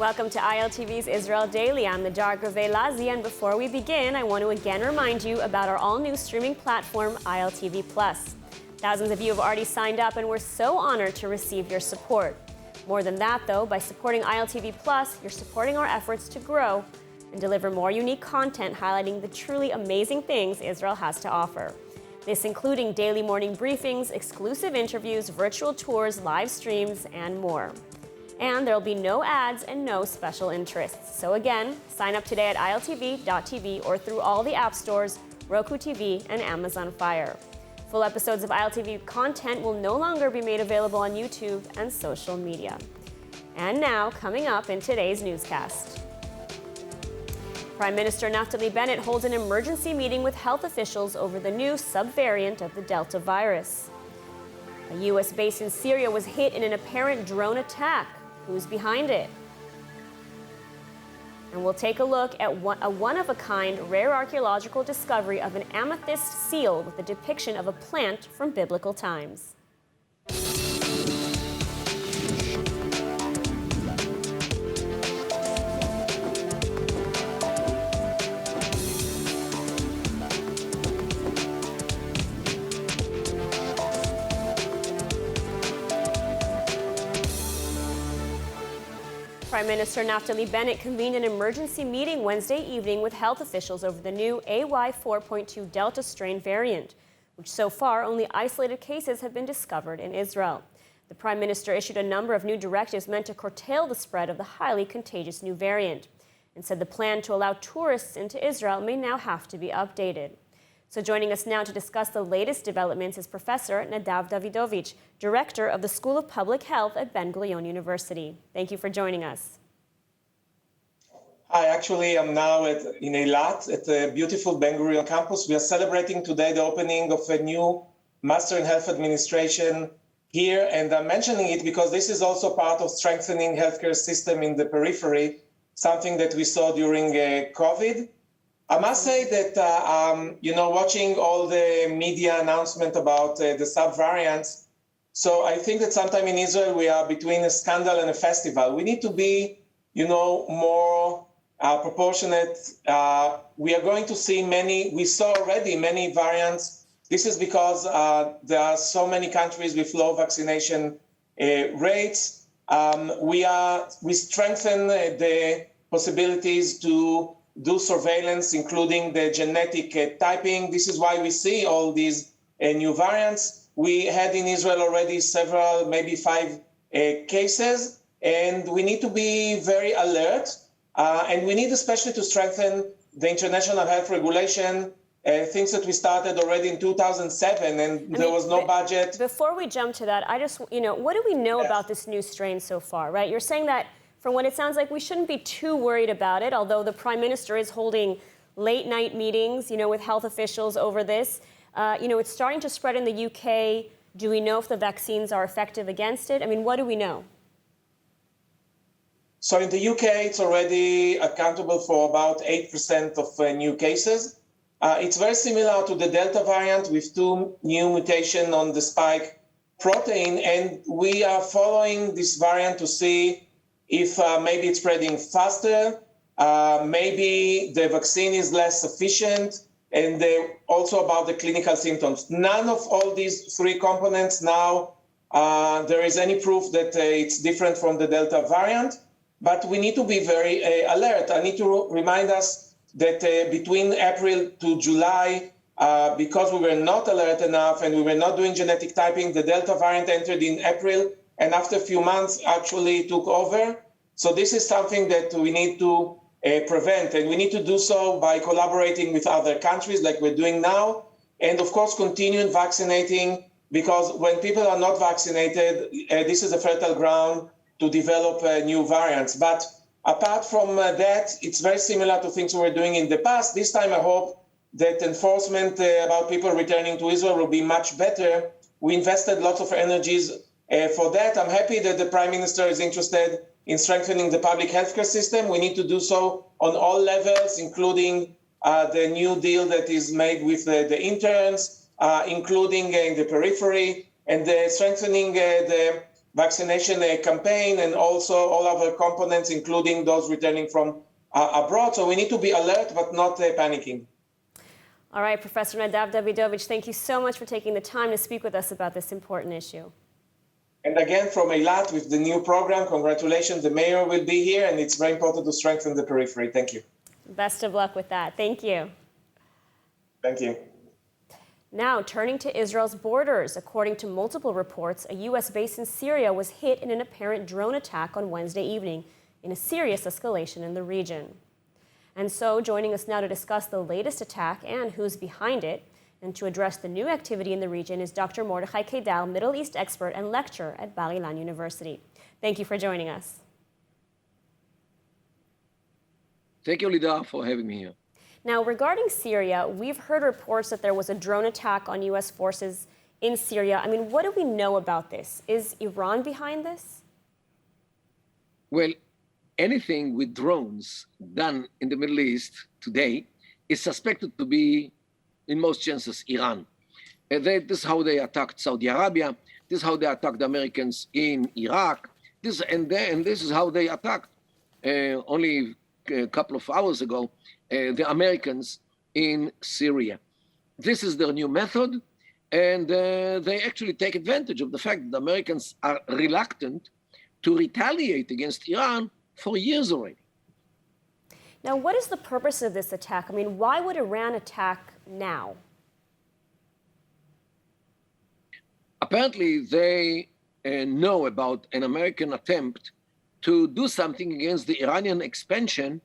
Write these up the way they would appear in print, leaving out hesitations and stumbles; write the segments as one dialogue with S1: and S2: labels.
S1: Welcome to ILTV's Israel Daily. I'm the Darga Velazi, and before we begin, I want to again remind you about our all-new streaming platform, ILTV+. Thousands of you have already signed up, and we're so honored to receive your support. More than that, though, by supporting ILTV+, you're supporting our efforts to grow and deliver more unique content highlighting the truly amazing things Israel has to offer. This including daily morning briefings, exclusive interviews, virtual tours, live streams, and more. And there'll be no ads and no special interests. So again, sign up today at iltv.tv or through all the app stores, Roku TV, and Amazon Fire. Full episodes of ILTV content will no longer be made available on YouTube and social media. And now, coming up in today's newscast. Prime Minister Naftali Bennett holds an emergency meeting with health officials over the new subvariant of the Delta virus. A U.S. base in Syria was hit in an apparent drone attack. Who's behind it? And we'll take a look at a one-of-a-kind rare archaeological discovery of an amethyst seal with a depiction of a plant from biblical times. Prime Minister Naftali Bennett convened an emergency meeting Wednesday evening with health officials over the new AY4.2 Delta strain variant, which so far only isolated cases have been discovered in Israel. The Prime Minister issued a number of new directives meant to curtail the spread of the highly contagious new variant, and said the plan to allow tourists into Israel may now have to be updated. So joining us now to discuss the latest developments is Professor Nadav Davidovich, Director of the School of Public Health at Ben-Gurion University. Thank you for joining us.
S2: Hi, actually, I'm now in Eilat at the beautiful Ben-Gurion campus. We are celebrating today the opening of a new Master in Health Administration here, and I'm mentioning it because this is also part of strengthening healthcare system in the periphery, something that we saw during COVID. I must say that, watching all the media announcement about the subvariants, so I think that sometime in Israel we are between a scandal and a festival. We need to be, more proportionate. We are going to see we saw already many variants. This is because there are so many countries with low vaccination rates. We strengthen the possibilities to do surveillance, including the genetic typing. This is why we see all these new variants. We had in Israel already several, maybe 5 cases, and we need to be very alert. And we need especially to strengthen the international health regulation, things that we started already in 2007, and there was no budget.
S1: Before we jump to that, what do we know about this new strain so far, right? You're saying that from what it sounds like, we shouldn't be too worried about it, although the Prime Minister is holding late-night meetings, with health officials over this. It's starting to spread in the UK. Do we know if the vaccines are effective against it? What do we know?
S2: So in the UK, it's already accountable for about 8% of new cases. It's very similar to the Delta variant with 2 new mutations on the spike protein, and we are following this variant to see if maybe it's spreading faster, maybe the vaccine is less efficient, and also about the clinical symptoms. None of all these 3 components now, there is any proof that it's different from the Delta variant, but we need to be very alert. I need to remind us that between April to July, because we were not alert enough and we were not doing genetic typing, the Delta variant entered in April, and after a few months actually took over. So this is something that we need to prevent, and we need to do so by collaborating with other countries like we're doing now, and of course continuing vaccinating, because when people are not vaccinated, this is a fertile ground to develop new variants. But apart from that, it's very similar to things we were doing in the past. This time I hope that enforcement about people returning to Israel will be much better. We invested lots of energies for that. I'm happy that the Prime Minister is interested in strengthening the public healthcare system. We need to do so on all levels, including the new deal that is made with the interns, including in the periphery, and strengthening the vaccination campaign and also all other components, including those returning from abroad. So we need to be alert, but not panicking.
S1: All right, Professor Nadav Davidovich, thank you so much for taking the time to speak with us about this important issue.
S2: And again, from Eilat with the new program, congratulations. The mayor will be here, and it's very important to strengthen the periphery. Thank you.
S1: Best of luck with that. Thank you.
S2: Thank you.
S1: Now, turning to Israel's borders. According to multiple reports, a U.S. base in Syria was hit in an apparent drone attack on Wednesday evening, in a serious escalation in the region. And so, joining us now to discuss the latest attack and who's behind it, and to address the new activity in the region, is Dr. Mordechai Kedal, Middle East expert and lecturer at Bar Ilan University. Thank you for joining us.
S3: Thank you, Lida, for having me here.
S1: Now, regarding Syria, we've heard reports that there was a drone attack on U.S. forces in Syria. I mean, what do we know about this? Is Iran behind this?
S3: Well, anything with drones done in the Middle East today is suspected to be, in most chances, Iran. This is how they attacked Saudi Arabia. This is how they attacked the Americans in Iraq. This is how they attacked only a couple of hours ago the Americans in Syria. This is their new method, and they actually take advantage of the fact that the Americans are reluctant to retaliate against Iran for years already.
S1: Now, what is the purpose of this attack? I mean, why would Iran attack now?
S3: Apparently, they know about an American attempt to do something against the Iranian expansion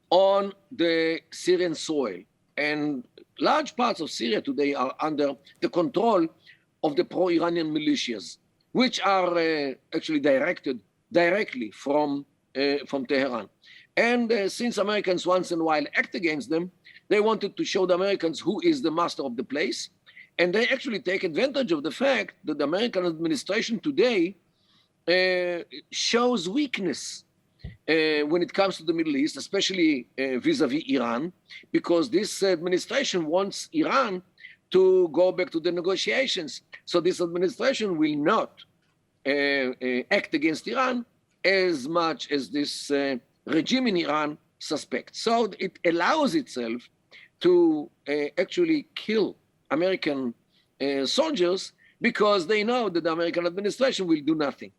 S3: on the Syrian soil. And large parts of Syria today are under the control of the pro-Iranian militias, which are actually directed directly from Tehran. And since Americans once in a while act against them, they wanted to show the Americans who is the master of the place. And they actually take advantage of the fact that the American administration today shows weakness when it comes to the Middle East, especially vis-a-vis Iran, because this administration wants Iran to go back to the negotiations. So this administration will not act against Iran as much as this regime in Iran suspects. So it allows itself to actually kill American soldiers because they know that the American administration will do nothing.